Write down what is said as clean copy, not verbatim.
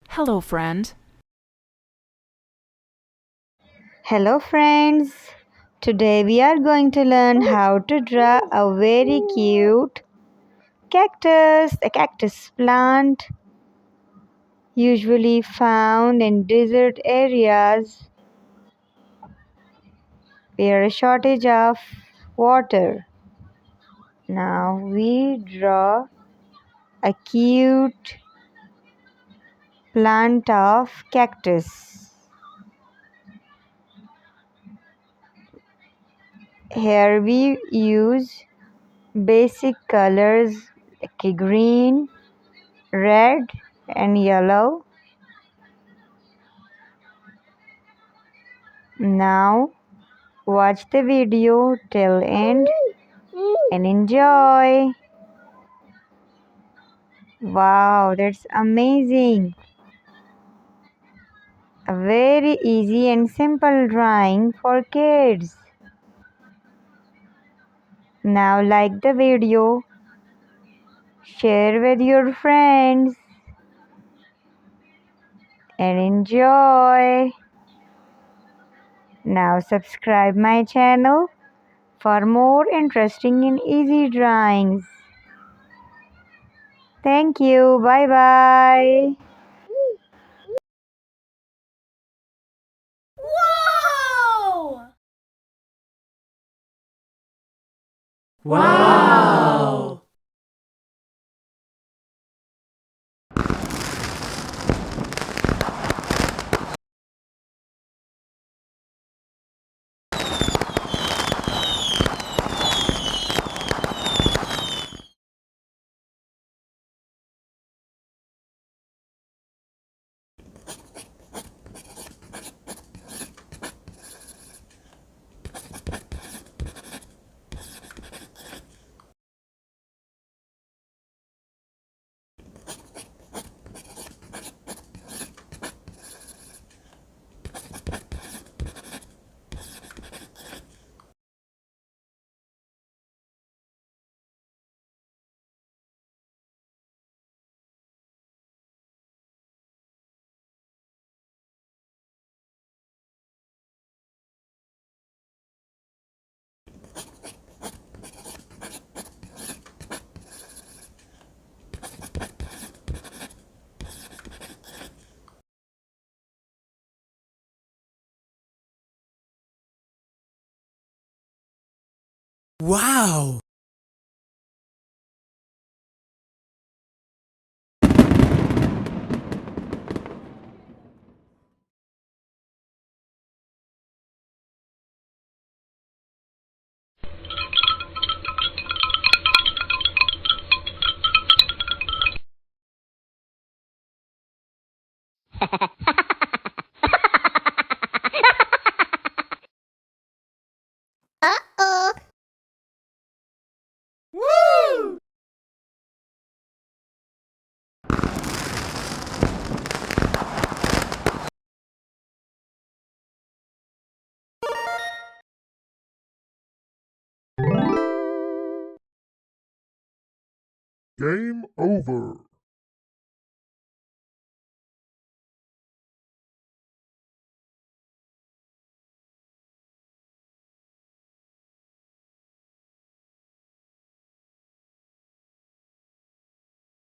Hello, friend. Hello friends, today we are going to learn how to draw a very cute cactus, a cactus plant usually found in desert areas where a shortage of water. Now we draw a cute plant of cactus. Here we use basic colors like green, red and yellow. Now watch the video till end and enjoy. Wow, that's amazing. A very easy and simple drawing for kids. Now like the video, share with your friends and enjoy. Now subscribe my channel for more interesting and easy drawings. Thank you. Bye bye. Whoa! Wow! Wow! Uh-oh! Woo! Game over.